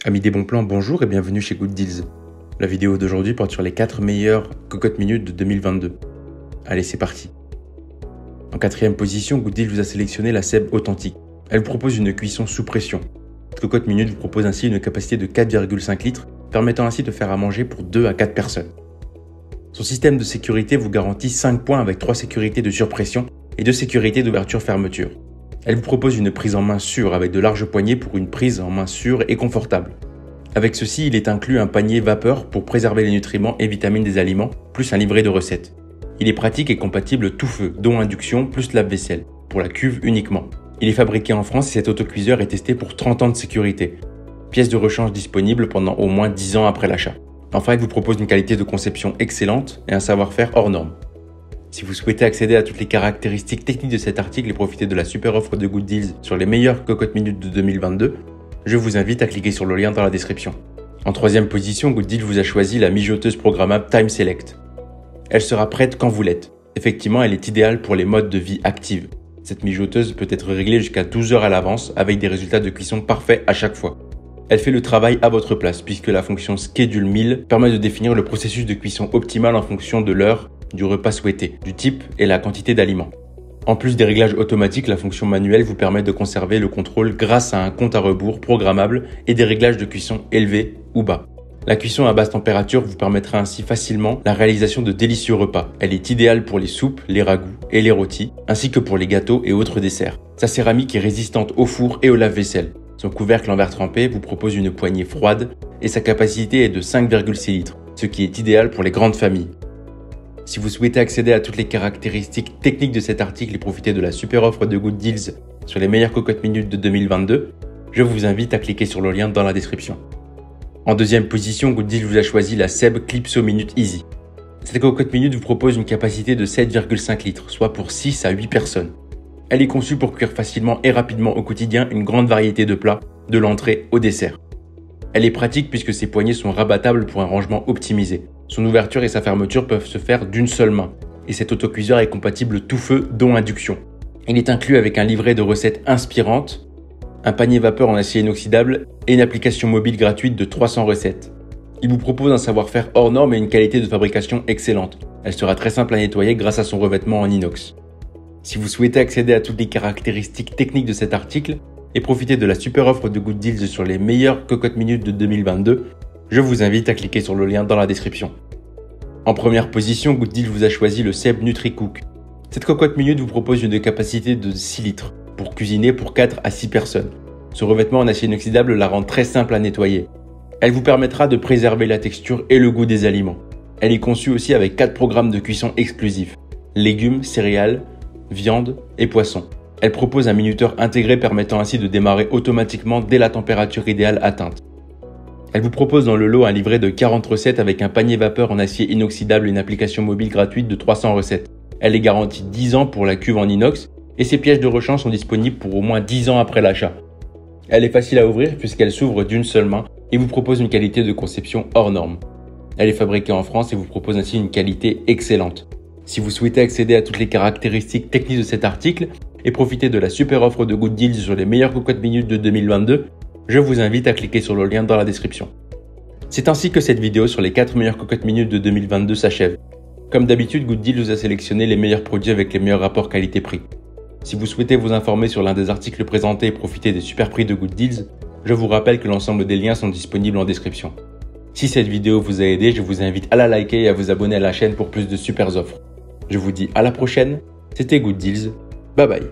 Amis des bons plans, bonjour et bienvenue chez Good Deals. La vidéo d'aujourd'hui porte sur les 4 meilleures cocottes minutes de 2022. Allez, c'est parti. En 4e position, Good Deals vous a sélectionné la Seb Authentique. Elle vous propose une cuisson sous pression. Cette cocotte minute vous propose ainsi une capacité de 4,5 litres, permettant ainsi de faire à manger pour 2 à 4 personnes. Son système de sécurité vous garantit 5 points avec 3 sécurités de surpression et 2 sécurités d'ouverture-fermeture. Elle vous propose une prise en main sûre avec de larges poignées pour une prise en main sûre et confortable. Avec ceci, il est inclus un panier vapeur pour préserver les nutriments et vitamines des aliments, plus un livret de recettes. Il est pratique et compatible tout feu, dont induction plus lave-vaisselle, pour la cuve uniquement. Il est fabriqué en France et cet autocuiseur est testé pour 30 ans de sécurité. Pièce de rechange disponible pendant au moins 10 ans après l'achat. Enfin, il vous propose une qualité de conception excellente et un savoir-faire hors norme. Si vous souhaitez accéder à toutes les caractéristiques techniques de cet article et profiter de la super offre de Good Deals sur les meilleures cocottes minutes de 2022, je vous invite à cliquer sur le lien dans la description. En 3e position, Good Deals vous a choisi la mijoteuse programmable Time Select. Elle sera prête quand vous l'êtes. Effectivement, elle est idéale pour les modes de vie actifs. Cette mijoteuse peut être réglée jusqu'à 12 heures à l'avance avec des résultats de cuisson parfaits à chaque fois. Elle fait le travail à votre place puisque la fonction Schedule Meal permet de définir le processus de cuisson optimal en fonction de l'heure du repas souhaité, du type et la quantité d'aliments. En plus des réglages automatiques, la fonction manuelle vous permet de conserver le contrôle grâce à un compte à rebours programmable et des réglages de cuisson élevés ou bas. La cuisson à basse température vous permettra ainsi facilement la réalisation de délicieux repas. Elle est idéale pour les soupes, les ragoûts et les rôtis, ainsi que pour les gâteaux et autres desserts. Sa céramique est résistante au four et au lave-vaisselle. Son couvercle en verre trempé vous propose une poignée froide et sa capacité est de 5,6 litres, ce qui est idéal pour les grandes familles. Si vous souhaitez accéder à toutes les caractéristiques techniques de cet article et profiter de la super offre de Good Deals sur les meilleures cocottes minutes de 2022, je vous invite à cliquer sur le lien dans la description. En 2e position, Good Deals vous a choisi la Seb Clipso Minute Easy. Cette cocotte minute vous propose une capacité de 7,5 litres, soit pour 6 à 8 personnes. Elle est conçue pour cuire facilement et rapidement au quotidien une grande variété de plats, de l'entrée au dessert. Elle est pratique puisque ses poignées sont rabattables pour un rangement optimisé. Son ouverture et sa fermeture peuvent se faire d'une seule main. Et cet autocuiseur est compatible tout feu, dont induction. Il est inclus avec un livret de recettes inspirantes, un panier vapeur en acier inoxydable et une application mobile gratuite de 300 recettes. Il vous propose un savoir-faire hors norme et une qualité de fabrication excellente. Elle sera très simple à nettoyer grâce à son revêtement en inox. Si vous souhaitez accéder à toutes les caractéristiques techniques de cet article et profiter de la super offre de Good Deals sur les meilleures cocottes minutes de 2022, je vous invite à cliquer sur le lien dans la description. En première position, Good Deals vous a choisi le Seb NutriCook. Cette cocotte minute vous propose une capacité de 6 litres pour cuisiner pour 4 à 6 personnes. Ce revêtement en acier inoxydable la rend très simple à nettoyer. Elle vous permettra de préserver la texture et le goût des aliments. Elle est conçue aussi avec 4 programmes de cuisson exclusifs: légumes, céréales, viande et poissons. Elle propose un minuteur intégré permettant ainsi de démarrer automatiquement dès la température idéale atteinte. Elle vous propose dans le lot un livret de 40 recettes avec un panier vapeur en acier inoxydable et une application mobile gratuite de 300 recettes. Elle est garantie 10 ans pour la cuve en inox et ses pièges de rechange sont disponibles pour au moins 10 ans après l'achat. Elle est facile à ouvrir puisqu'elle s'ouvre d'une seule main et vous propose une qualité de conception hors norme. Elle est fabriquée en France et vous propose ainsi une qualité excellente. Si vous souhaitez accéder à toutes les caractéristiques techniques de cet article et profiter de la super offre de Good Deals sur les meilleures cocottes minutes de 2022, je vous invite à cliquer sur le lien dans la description. C'est ainsi que cette vidéo sur les 4 meilleures cocottes minutes de 2022 s'achève. Comme d'habitude, Good Deals vous a sélectionné les meilleurs produits avec les meilleurs rapports qualité-prix. Si vous souhaitez vous informer sur l'un des articles présentés et profiter des super prix de Good Deals, je vous rappelle que l'ensemble des liens sont disponibles en description. Si cette vidéo vous a aidé, je vous invite à la liker et à vous abonner à la chaîne pour plus de super offres. Je vous dis à la prochaine, c'était Good Deals, bye bye.